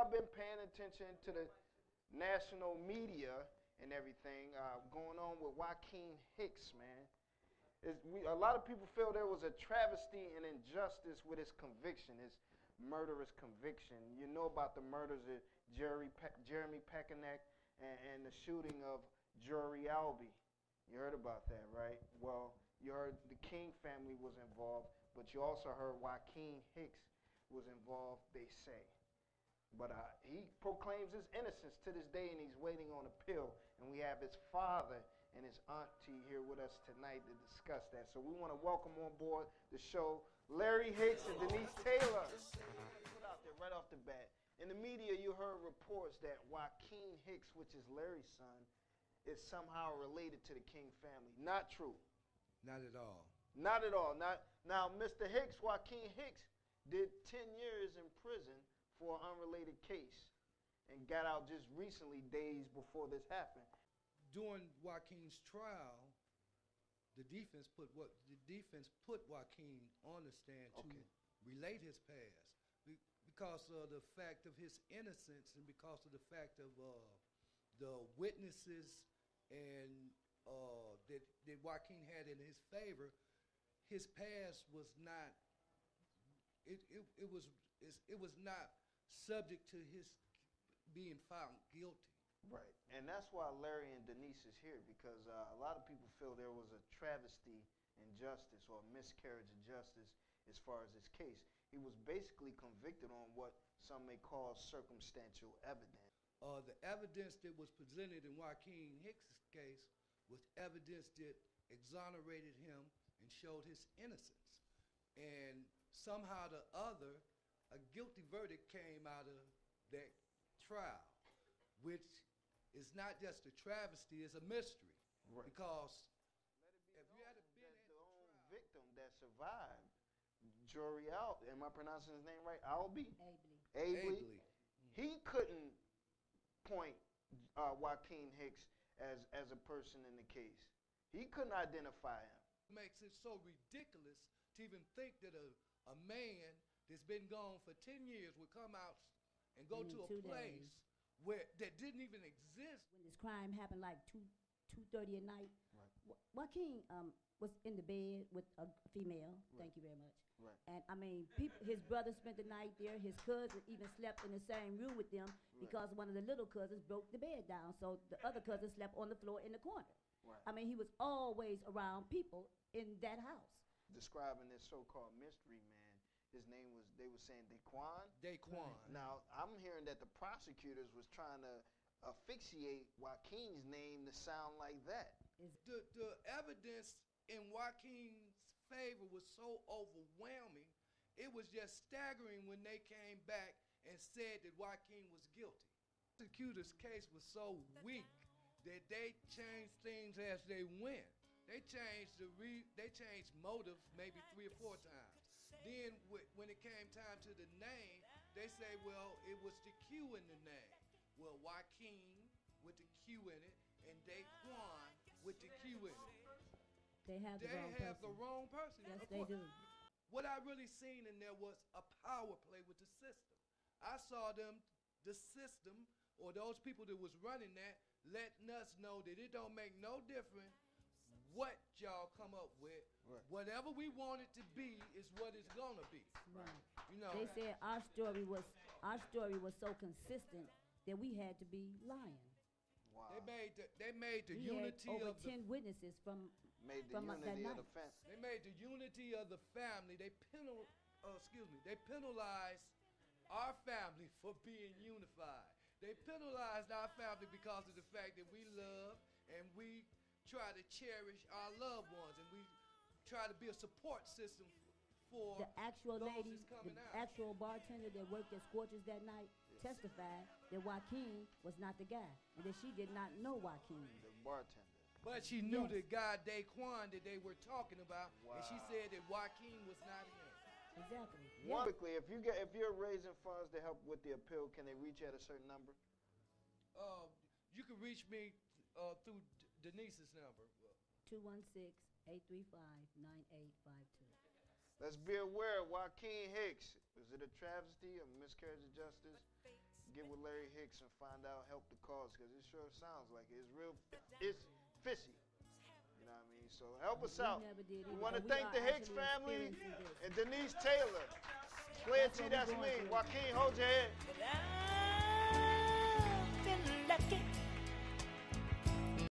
y'all been paying attention to the national media and everything going on with Joaquin Hicks, man. A lot of people feel there was a travesty and injustice with his conviction, his murderous conviction. You know about the murders of Jeremy Pekanek and the shooting of Jory Albee. You heard about that, right? Well, you heard the King family was involved, but you also heard Joaquin Hicks was involved, they say. But he proclaims his innocence to this day, and he's waiting on appeal. And we have his father and his auntie here with us tonight to discuss that. So we want to welcome on board the show Larry Hicks and Denise Taylor. Put out there right off the bat. In the media, you heard reports that Joaquin Hicks, which is Larry's son, is somehow related to the King family. Not true. Not at all. Not at all. Now, Mr. Hicks, Joaquin Hicks, did 10 years in prison for an unrelated case and got out just recently, days before this happened. During Joaquin's trial, the defense put Joaquin on the stand to relate his past because of the fact of his innocence and because of the fact of the witnesses and that Joaquin had in his favor. His past was not. It was not subject to his being found guilty. Right, and that's why Larry and Denise is here, because a lot of people feel there was a travesty in justice or a miscarriage of justice as far as his case. He was basically convicted on what some may call circumstantial evidence. The evidence that was presented in Joaquin Hicks' case was evidence that exonerated him and showed his innocence. And somehow or other, a guilty verdict came out of that trial, which is not just a travesty, it's a mystery. Right. Because if you had been at the own victim that survived, Jory Albee, am I pronouncing his name right? Albee? Abley. He couldn't point Joaquin Hicks as a person in the case. He couldn't identify him. It makes it so ridiculous to even think that a man that's been gone for 10 years would come out and go to a place that didn't even exist. When this crime happened like 2:30 at night, right. Joaquin was in the bed with a female. Right. Thank you very much. Right. And I mean, his brother spent the night there. His cousin even slept in the same room with them because one of the little cousins broke the bed down. So the other cousin slept on the floor in the corner. Right. I mean, he was always around people in that house. Describing this so-called mystery man, his name was, they were saying Daquan? Daquan. Now, I'm hearing that the prosecutors was trying to asphyxiate Joaquin's name to sound like that. The evidence in Joaquin's favor was so overwhelming, it was just staggering when they came back and said that Joaquin was guilty. The prosecutor's case was so weak that they changed things as they went. They changed motive maybe 3 or 4 times. Then when it came time to the name, they say, well, it was the Q in the name. Well, Joaquin with the Q in it and Daquan with the Q in it. They have the wrong person. Yes, they do. What I really seen in there was a power play with the system. I saw the system, or those people that was running that, letting us know that it don't make no difference what y'all come up with. Right. Whatever we want it to be is what it's gonna be. Right. You know. They said our story was so consistent that we had to be lying. Wow. They made the We unity had over of 10 witnesses from made the from unity that of night. the family. They made the unity of the family. They penalized our family for being unified. They penalized our family because of the fact that we love and we try to cherish our loved ones and we try to be a support system for the actual those lady, that's coming the out. actual bartender that worked at Scorchers that night testified that Joaquin was not the guy and that she did not know Joaquin. The bartender. But she knew the guy Daquan that they were talking about, and she Wow. said that Joaquin was not him. Exactly. Quickly, if you're raising funds to help with the appeal, can they reach at a certain number? You can reach me through Denise's number. 216-835-9852. Let's be aware, Joaquin Hicks. Is it a travesty, a miscarriage of justice? Give Larry Hicks and find out, help the cause, because it sure sounds like it. It's real, it's fishy. You know what I mean? So help us out. We want to thank the Hicks family and Denise Taylor. Claire T, that's me. Joaquin, hold your head.